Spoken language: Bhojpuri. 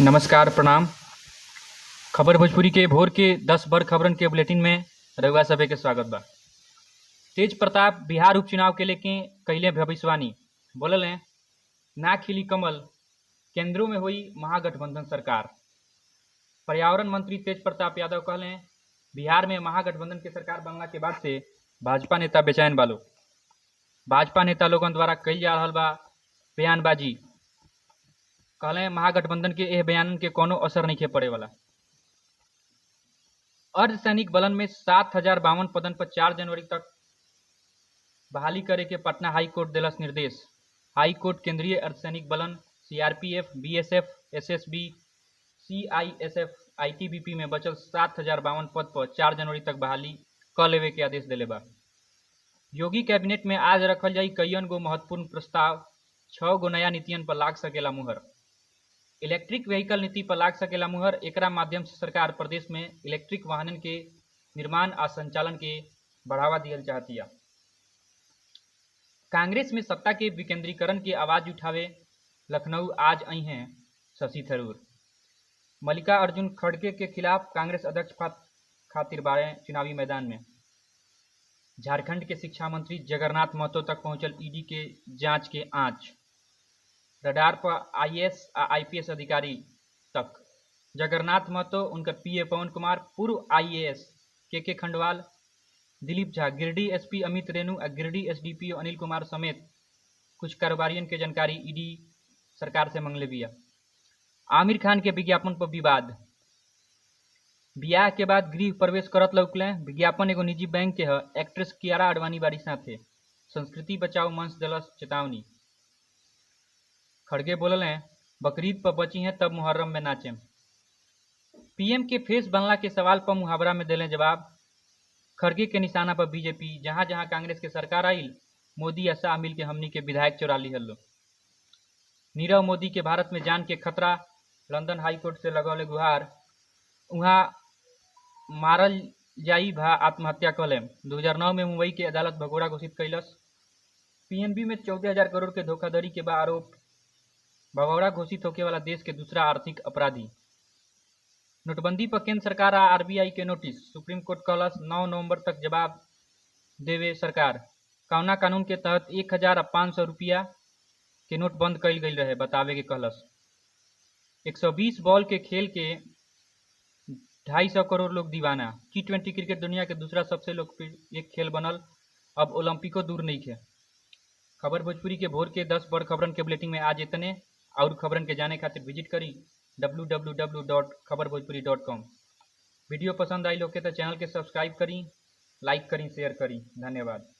नमस्कार प्रणाम। खबर भोजपुरी के भोर के 10 बड़ खबरन के बुलेटिन में रउआ सभे के स्वागत बा। तेज प्रताप बिहार उपचुनाव के लेके कइले भविष्यवाणी, बोलल हैं ना खिली कमल, केंद्रों में हुई महागठबंधन सरकार। पर्यावरण मंत्री तेज प्रताप यादव कहले हैं बिहार में महागठबंधन के सरकार बनला के बाद से भाजपा नेता बेचैन बालो। भाजपा नेता लोगन द्वारा कइल जा रहल बा बयानबाजी। कहले महागठबंधन के एह बयानन के कोनो असर नहीं पड़े वाला। अर्धसैनिक बलन में 7,052 पदन पर 4 जनवरी तक बहाली करे के पटना हाई कोर्ट दिलस निर्देश। हाई कोर्ट केंद्रीय अर्धसैनिक बलन CRPF, BSF, SSB, CISF, ITBP में बचल 7,052 पद पर 4 जनवरी तक बहाली क लेवे के आदेश दिले बा। योगी कैबिनेट में आज रखल जाई कईयन गो महत्वपूर्ण प्रस्ताव। 6 गो नया नीतियन पर लाग सकेला मुहर। इलेक्ट्रिक व्हीकल नीति पर लाग सकेला मुहर। एकरा माध्यम से सरकार प्रदेश में इलेक्ट्रिक वाहनन के निर्माण आ संचालन के बढ़ावा दियल चाहतिया। कांग्रेस में सत्ता के विकेंद्रीकरण की आवाज उठावे लखनऊ आज आई हैं शशि थरूर। मल्लिकार्जुन खड़गे के खिलाफ कांग्रेस अध्यक्ष खातिर बारे चुनावी मैदान में। झारखंड के शिक्षा मंत्री जगन्नाथ महतो तक पहुंचल ईडी के जांच के आंच। रडार पर आईएएस आ आईपीएस अधिकारी तक। जगन्नाथ महतो, उनकर पीए पवन कुमार, पूर्व आईएएस के खंडवाल, दिलीप झा, गिरिडीह एसपी अमित रेणु आ गिरिडीह एसडीपीओ अनिल कुमार समेत कुछ कारोबारियन के जानकारी ईडी सरकार से मंगले बिया। आमिर खान के विज्ञापन पर विवाद। बियाह के बाद गृह प्रवेश करत लौकले। विज्ञापन एगो निजी बैंक के है। एक्ट्रेस कियारा आडवाणी बाड़ी साथे। संस्कृति बचाओ मंच दिलस चेतावनी। खड़गे बोलल हैं बकरीद पर बची हैं तब मुहर्रम में नाचें। पीएम के फेस बनला के सवाल पर मुहावरा में दिले जवाब। खड़गे के निशाना पर बीजेपी। जहां जहां कांग्रेस के सरकार आइल, मोदी आ शाह मिल के हमनी के विधायक चोरा ली हल्लो। नीरव मोदी के भारत में जान के खतरा। लंदन हाईकोर्ट से लगौले गुहार। वहाँ मारल जाई भा आत्महत्या कले। 2009 में मुंबई के अदालत भगोड़ा घोषित कैलस। पीएनबी में 14,000 करोड़ के धोखाधड़ी के बा आरोप। भगोड़ा घोषित होके वाला देश के दूसरा आर्थिक अपराधी। नोटबंदी पर केंद्र सरकार आ आरबीआई के नोटिस। सुप्रीम कोर्ट कहलस 9 नवंबर तक जवाब देवे सरकार। कौना कानून के तहत 1,000 आ 500 रुपया के नोट बंद कइल गई रहे बतावे के कहलस। 120 बॉल के खेल के 250 करोड़ लोग दीवाना। T20 क्रिकेट दुनिया के दूसरा सबसे लोकप्रिय एक खेल बनल। अब ओलंपिको दूर नहीं खे। खबर भोजपुरी के भोर के 10 बड़ खबरन के बुलेटिन में आज इतने। और खबरन के जाने खातिर विजिट करी www.खबरभोजपुरी.com। वीडियो पसंद आई लोग के तो चैनल के सब्सक्राइब करी, लाइक करी, शेयर करी। धन्यवाद।